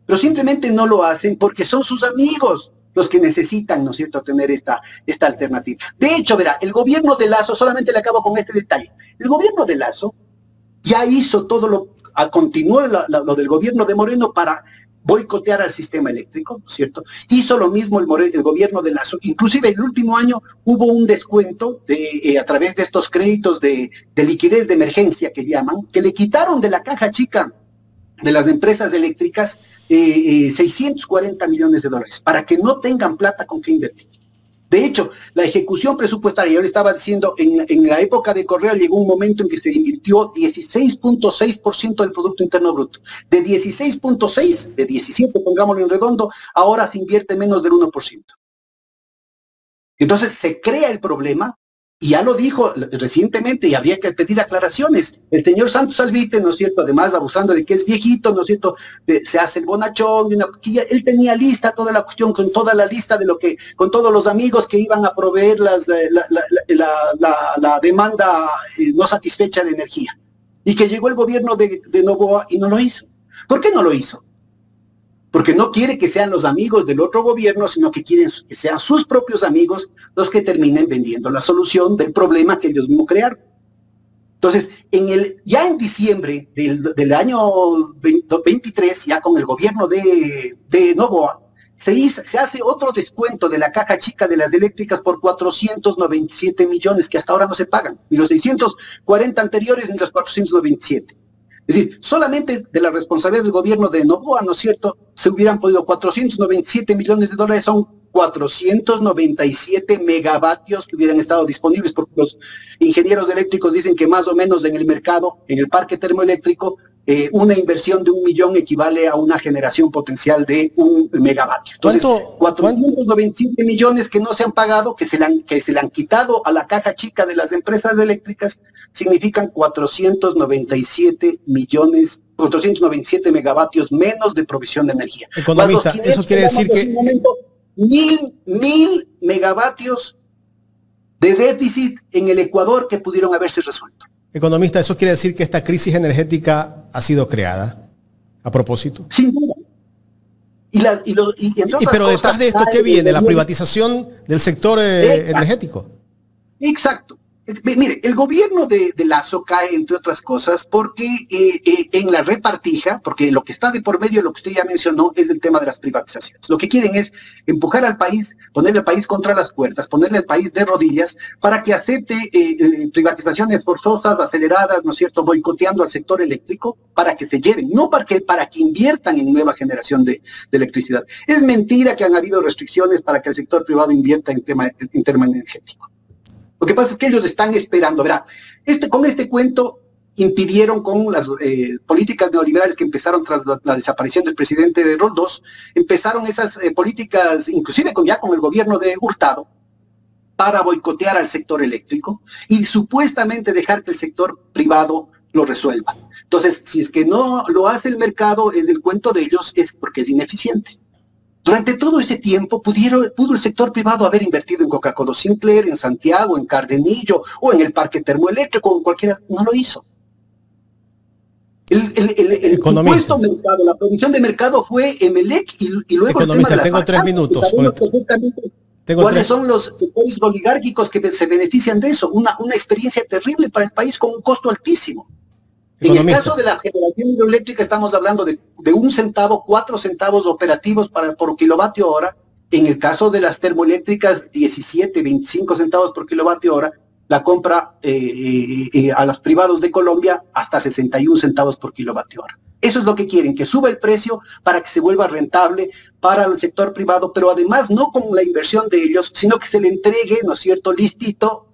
Pero simplemente no lo hacen porque son sus amigos los que necesitan, ¿no es cierto?, tener esta alternativa. De hecho, verá, el gobierno de Lasso, solamente le acabo con este detalle, el gobierno de Lasso ya hizo continuó lo del gobierno de Moreno para boicotear al sistema eléctrico, ¿no es cierto? Hizo lo mismo el gobierno de Lasso. Inclusive el último año hubo un descuento a través de estos créditos de liquidez de emergencia que llaman, que le quitaron de la caja chica de las empresas eléctricas 640 millones de dólares para que no tengan plata con qué invertir. De hecho, la ejecución presupuestaria, yo le estaba diciendo, en la época de Correa llegó un momento en que se invirtió 16.6% del Producto Interno Bruto. De 16.6, de 17, pongámoslo en redondo, ahora se invierte menos del 1%. Entonces se crea el problema, y ya lo dijo recientemente, y habría que pedir aclaraciones. El señor Santos Alvite, ¿no es cierto?, además abusando de que es viejito, ¿no es cierto?, se hace el bonachón, él tenía lista toda la cuestión, con toda la lista con todos los amigos que iban a proveer la demanda no satisfecha de energía. Y que llegó el gobierno de Noboa y no lo hizo. ¿Por qué no lo hizo? Porque no quiere que sean los amigos del otro gobierno, sino que quieren que sean sus propios amigos los que terminen vendiendo la solución del problema que ellos mismos crearon. Entonces, ya en diciembre del año 23, ya con el gobierno de Noboa, se hace otro descuento de la caja chica de las eléctricas por 497 millones que hasta ahora no se pagan, ni los 640 anteriores ni los 497. Es decir, solamente de la responsabilidad del gobierno de Noboa, ¿no es cierto?, se hubieran podido 497 millones de dólares, son 497 megavatios que hubieran estado disponibles, porque los ingenieros eléctricos dicen que más o menos en el mercado, en el parque termoeléctrico, una inversión de 1 millón equivale a una generación potencial de 1 megavatio. Entonces, 497 millones que no se han pagado, que se le han quitado a la caja chica de las empresas eléctricas, significan 497 megavatios menos de provisión de energía. Economista, eso quiere decir que... Mil megavatios de déficit en el Ecuador que pudieron haberse resuelto. Economista, eso quiere decir que esta crisis energética ha sido creada a propósito. Sin duda. Pero detrás de esto, ¿qué viene? La privatización del sector energético. Exacto. Mire, el gobierno de Lasso cae, entre otras cosas, porque en la repartija, porque lo que está de por medio, lo que usted ya mencionó, es el tema de las privatizaciones. Lo que quieren es empujar al país, ponerle al país contra las cuerdas, ponerle al país de rodillas para que acepte privatizaciones forzosas, aceleradas, ¿no es cierto?, boicoteando al sector eléctrico para que se lleven, no para que inviertan en nueva generación de electricidad. Es mentira que han habido restricciones para que el sector privado invierta en tema energético. Lo que pasa es que ellos están esperando, verá, con este cuento impidieron con las políticas neoliberales que empezaron tras la desaparición del presidente de Roldós, empezaron esas políticas, inclusive ya con el gobierno de Hurtado, para boicotear al sector eléctrico y supuestamente dejar que el sector privado lo resuelva. Entonces, si es que no lo hace el mercado, es el cuento de ellos, es porque es ineficiente. Durante todo ese tiempo pudo el sector privado haber invertido en Coca-Cola Sinclair, en Santiago, en Cardenillo o en el parque termoeléctrico, o en cualquiera, no lo hizo. El supuesto mercado, la provisión de mercado fue Emelec y luego el tema de las tengo 3 minutos. ¿Cuáles son los sectores oligárquicos que se benefician de eso? Una experiencia terrible para el país con un costo altísimo. En el caso de la generación hidroeléctrica estamos hablando de 1 centavo, 4 centavos operativos por kilovatio hora. En el caso de las termoeléctricas, 17, 25 centavos por kilovatio hora. La compra a los privados de Colombia hasta 61 centavos por kilovatio hora. Eso es lo que quieren, que suba el precio para que se vuelva rentable para el sector privado, pero además no con la inversión de ellos, sino que se le entregue, ¿no es cierto?, listito,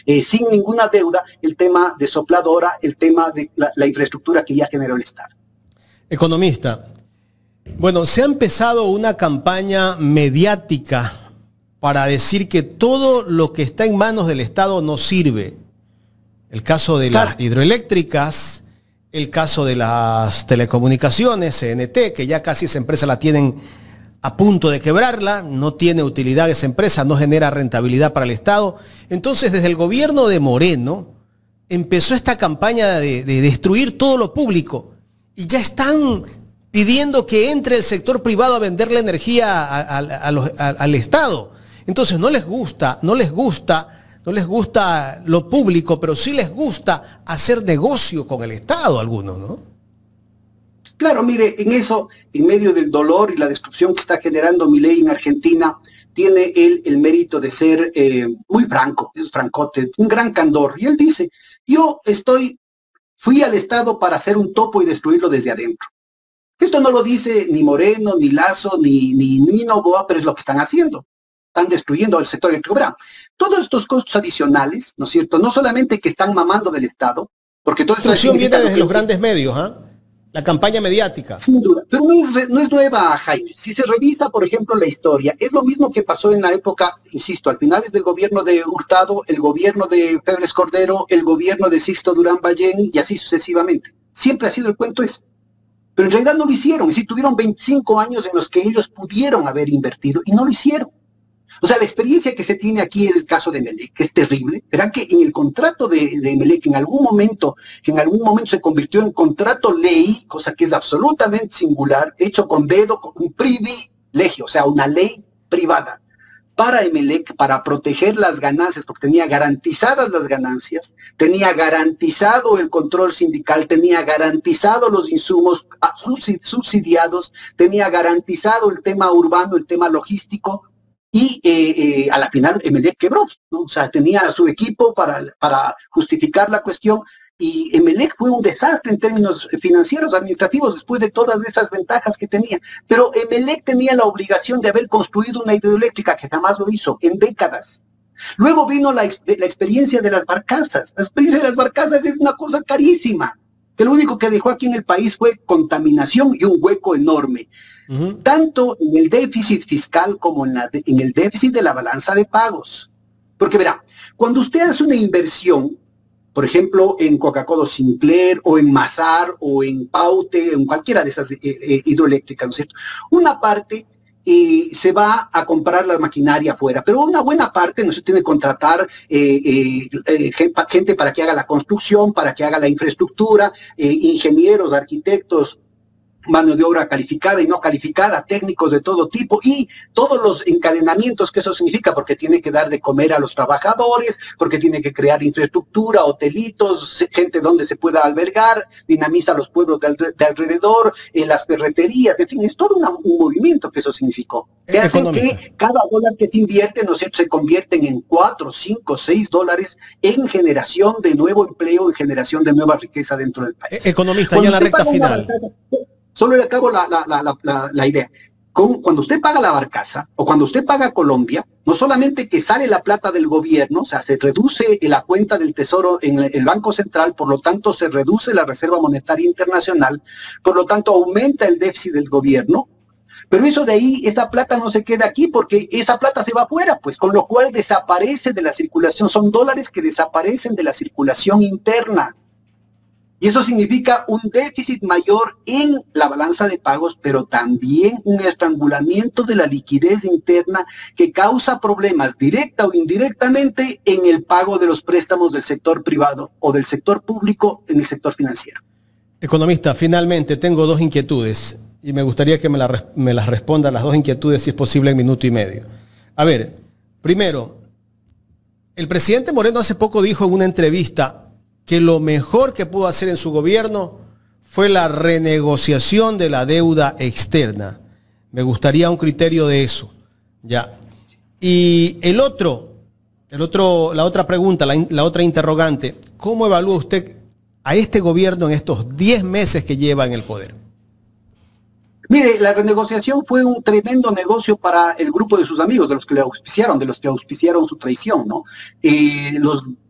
sin ninguna deuda, el tema de sopladora, el tema de la infraestructura que ya generó el Estado. Economista, bueno, se ha empezado una campaña mediática para decir que todo lo que está en manos del Estado no sirve. El caso de las hidroeléctricas, el caso de las telecomunicaciones, CNT, que ya casi esa empresa la tienen a punto de quebrarla, no tiene utilidad esa empresa, no genera rentabilidad para el Estado. Entonces, desde el gobierno de Moreno, empezó esta campaña de destruir todo lo público y ya están pidiendo que entre el sector privado a venderle energía al Estado. Entonces, no les gusta lo público, pero sí les gusta hacer negocio con el Estado, algunos, ¿no? Claro, mire, en eso, en medio del dolor y la destrucción que está generando Milei en Argentina, tiene él el mérito de ser muy franco, es francote, un gran candor. Y él dice, fui al Estado para hacer un topo y destruirlo desde adentro. Esto no lo dice ni Moreno, ni Lasso, ni Noboa, pero es lo que están haciendo. Están destruyendo el sector eléctrico. Verá, todos estos costos adicionales, ¿no es cierto?, no solamente que están mamando del Estado, porque todo esto viene desde los grandes medios, la campaña mediática. Sin duda, pero no es nueva, Jaime. Si se revisa, por ejemplo, la historia, es lo mismo que pasó en la época, insisto, al finales del gobierno de Hurtado, el gobierno de Febres Cordero, el gobierno de Sixto Durán Ballén y así sucesivamente. Siempre ha sido el cuento ese. Pero en realidad no lo hicieron, es decir, tuvieron 25 años en los que ellos pudieron haber invertido y no lo hicieron. O sea, la experiencia que se tiene aquí en el caso de Emelec, que es terrible. Verán que en el contrato de Emelec, que en algún momento se convirtió en contrato ley, cosa que es absolutamente singular, hecho con dedo, con un privilegio, o sea, una ley privada, para Emelec, para proteger las ganancias, porque tenía garantizadas las ganancias, tenía garantizado el control sindical, tenía garantizado los insumos subsidiados, tenía garantizado el tema urbano, el tema logístico, y a la final Emelec quebró, ¿no? O sea, tenía su equipo para justificar la cuestión, y Emelec fue un desastre en términos financieros, administrativos, después de todas esas ventajas que tenía. Pero Emelec tenía la obligación de haber construido una hidroeléctrica que jamás lo hizo, en décadas. Luego vino la experiencia de las barcazas. La experiencia de las barcazas es una cosa carísima, que lo único que dejó aquí en el país fue contaminación y un hueco enorme. Tanto en el déficit fiscal como en el déficit de la balanza de pagos. Porque verá, cuando usted hace una inversión, por ejemplo, en Coca-Cola Sinclair, o en Mazar, o en Paute, en cualquiera de esas hidroeléctricas, ¿no es cierto? Una parte se va a comprar la maquinaria afuera, pero una buena parte no se tiene que contratar gente para que haga la construcción, para que haga la infraestructura, ingenieros, arquitectos, mano de obra calificada y no calificada, técnicos de todo tipo, y todos los encadenamientos que eso significa, porque tiene que dar de comer a los trabajadores, porque tiene que crear infraestructura, hotelitos, gente donde se pueda albergar, dinamiza los pueblos de alrededor, las ferreterías, en fin, es todo un movimiento que eso significó. Que hacen que cada dólar que se invierte, ¿no es cierto?, se convierten en 4, 5, 6 dólares en generación de nuevo empleo, en generación de nueva riqueza dentro del país. Economista, ya en la recta final. Solo le acabo la idea. Cuando usted paga la barcaza, o cuando usted paga Colombia, no solamente que sale la plata del gobierno, o sea, se reduce la cuenta del tesoro en el Banco Central, por lo tanto se reduce la Reserva Monetaria Internacional, por lo tanto aumenta el déficit del gobierno, pero eso de ahí, esa plata no se queda aquí, porque esa plata se va afuera, pues, con lo cual desaparece de la circulación, son dólares que desaparecen de la circulación interna. Y eso significa un déficit mayor en la balanza de pagos, pero también un estrangulamiento de la liquidez interna que causa problemas directa o indirectamente en el pago de los préstamos del sector privado o del sector público en el sector financiero. Economista, finalmente tengo dos inquietudes y me gustaría que me las responda las dos inquietudes, si es posible, en minuto y medio. A ver, primero, el presidente Moreno hace poco dijo en una entrevista que lo mejor que pudo hacer en su gobierno fue la renegociación de la deuda externa. Me gustaría un criterio de eso. Ya. Y la otra pregunta, la otra interrogante, ¿cómo evalúa usted a este gobierno en estos 10 meses que lleva en el poder? Mire, la renegociación fue un tremendo negocio para el grupo de sus amigos, de los que le auspiciaron, de los que auspiciaron su traición, ¿no?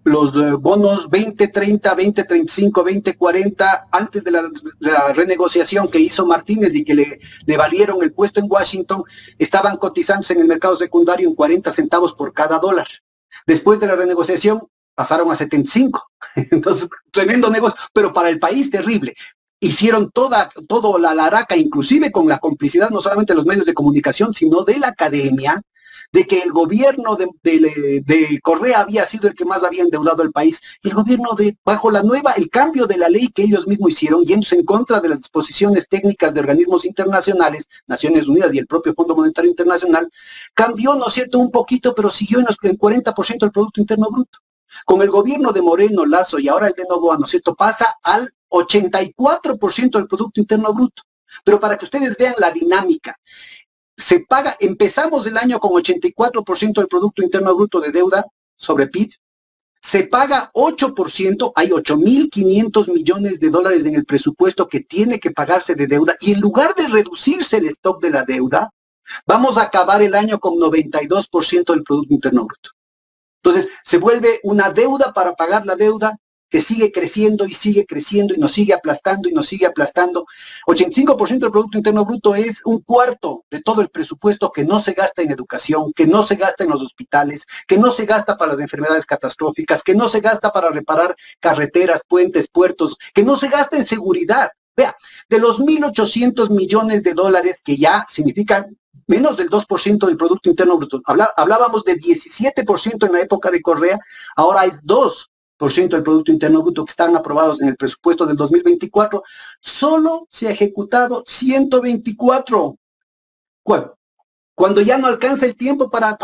Los bonos 2030, 2035, 2040, antes de la renegociación que hizo Martínez y que le valieron el puesto en Washington, estaban cotizándose en el mercado secundario en 40 centavos por cada dólar. Después de la renegociación pasaron a 75. Entonces, tremendo negocio, pero para el país terrible. Hicieron toda la laraca, inclusive con la complicidad no solamente de los medios de comunicación, sino de la academia, de que el gobierno de Correa había sido el que más había endeudado al país. El gobierno bajo el cambio de la ley que ellos mismos hicieron, yéndose en contra de las disposiciones técnicas de organismos internacionales, Naciones Unidas y el propio Fondo Monetario Internacional, cambió, ¿no es cierto?, un poquito, pero siguió en el 40% del Producto Interno Bruto. Con el gobierno de Moreno, Lazo y ahora el de Noboa, ¿no es cierto?, pasa al 84% del Producto Interno Bruto. Pero para que ustedes vean la dinámica, empezamos el año con 84% del Producto Interno Bruto de deuda sobre PIB, se paga 8%, hay 8.500 millones de dólares en el presupuesto que tiene que pagarse de deuda, y en lugar de reducirse el stock de la deuda, vamos a acabar el año con 92% del Producto Interno Bruto. Entonces, se vuelve una deuda para pagar la deuda que sigue creciendo y nos sigue aplastando y nos sigue aplastando. 85% del Producto Interno Bruto es un cuarto de todo el presupuesto que no se gasta en educación, que no se gasta en los hospitales, que no se gasta para las enfermedades catastróficas, que no se gasta para reparar carreteras, puentes, puertos, que no se gasta en seguridad. Vea, de los 1.800 millones de dólares, que ya significan menos del 2% del Producto Interno Bruto. Hablábamos de 17% en la época de Correa, ahora es 2% del Producto Interno Bruto que están aprobados en el presupuesto del 2024. Solo se ha ejecutado 124. cuando ya no alcanza el tiempo para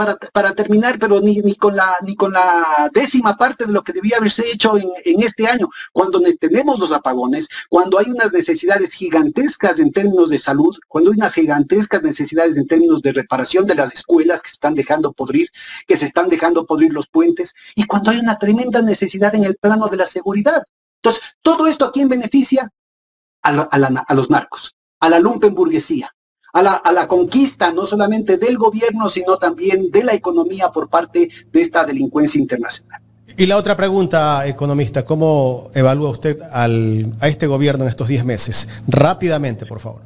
terminar, pero ni con la 10ª parte de lo que debía haberse hecho en este año, cuando tenemos los apagones, cuando hay unas necesidades gigantescas en términos de salud, cuando hay unas gigantescas necesidades en términos de reparación de las escuelas que se están dejando podrir, que se están dejando podrir los puentes, y cuando hay una tremenda necesidad en el plano de la seguridad. Entonces, todo esto, ¿a quién beneficia? A los narcos, a la lumpenburguesía, a la conquista no solamente del gobierno, sino también de la economía por parte de esta delincuencia internacional. Y la otra pregunta, economista, ¿cómo evalúa usted a este gobierno en estos 10 meses? Rápidamente, por favor.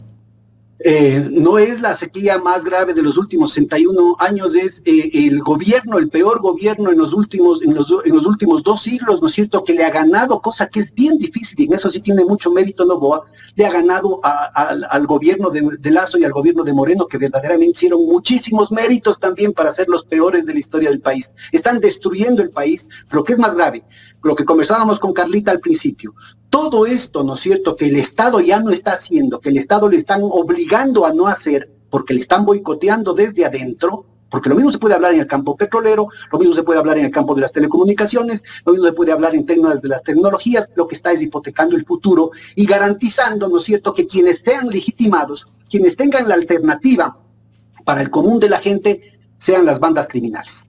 No es la sequía más grave de los últimos 61 años, es el peor gobierno en los últimos 2 siglos, ¿no es cierto?, que le ha ganado, cosa que es bien difícil, y en eso sí tiene mucho mérito Noboa, le ha ganado al gobierno de Lasso y al gobierno de Moreno, que verdaderamente hicieron muchísimos méritos también para ser los peores de la historia del país. Están destruyendo el país, pero lo que es más grave, lo que conversábamos con Carlita al principio, todo esto, ¿no es cierto?, que el Estado ya no está haciendo, que el Estado le están obligando a no hacer, porque le están boicoteando desde adentro, porque lo mismo se puede hablar en el campo petrolero, lo mismo se puede hablar en el campo de las telecomunicaciones, lo mismo se puede hablar en términos de las tecnologías, lo que está es hipotecando el futuro y garantizando, ¿no es cierto?, que quienes sean legitimados, quienes tengan la alternativa para el común de la gente, sean las bandas criminales.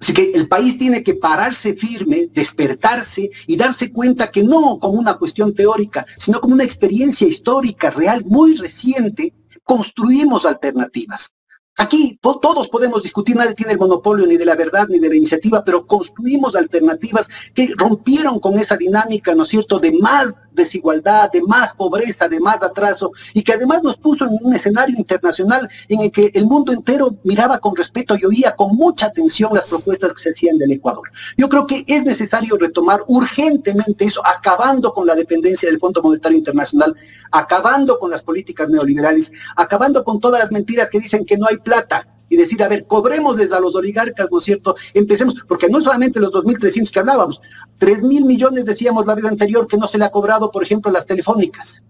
Así que el país tiene que pararse firme, despertarse y darse cuenta que no como una cuestión teórica, sino como una experiencia histórica real muy reciente, construimos alternativas. Aquí todos podemos discutir, nadie tiene el monopolio ni de la verdad ni de la iniciativa, pero construimos alternativas que rompieron con esa dinámica, ¿no es cierto?, de más desigualdad, de más pobreza, de más atraso, y que además nos puso en un escenario internacional en el que el mundo entero miraba con respeto y oía con mucha atención las propuestas que se hacían del Ecuador. Yo creo que es necesario retomar urgentemente eso, acabando con la dependencia del Fondo Monetario Internacional, acabando con las políticas neoliberales, acabando con todas las mentiras que dicen que no hay plata, y decir, a ver, cobrémosles a los oligarcas, ¿no es cierto? Empecemos, porque no solamente los 2.300 que hablábamos, 3.000 millones decíamos la vez anterior que no se le ha cobrado, por ejemplo, a las telefónicas.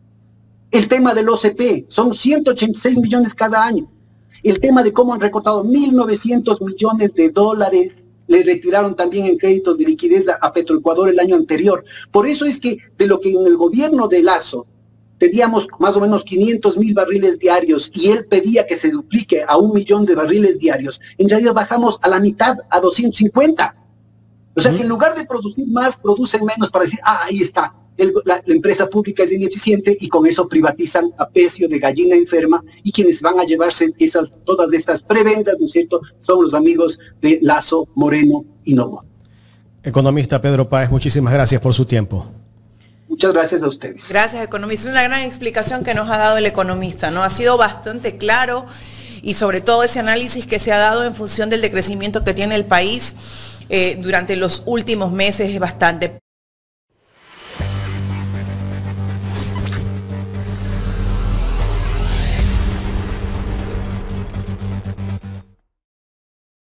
El tema del OCP, son 186 millones cada año. El tema de cómo han recortado 1.900 millones de dólares, le retiraron también en créditos de liquidez a Petroecuador el año anterior. Por eso es que de lo que en el gobierno de Lasso teníamos más o menos 500.000 barriles diarios y él pedía que se duplique a 1 millón de barriles diarios, en realidad bajamos a la mitad, a 250. O sea que en lugar de producir más, producen menos para decir, ahí está, la empresa pública es ineficiente y con eso privatizan a precio de gallina enferma y quienes van a llevarse todas estas prebendas, ¿no es cierto?, son los amigos de Lasso, Moreno y Noboa. Economista Pedro Páez, muchísimas gracias por su tiempo. Muchas gracias a ustedes. Gracias, economista. Una gran explicación que nos ha dado el economista, ¿no? Ha sido bastante claro y sobre todo ese análisis que se ha dado en función del decrecimiento que tiene el país durante los últimos meses es bastante.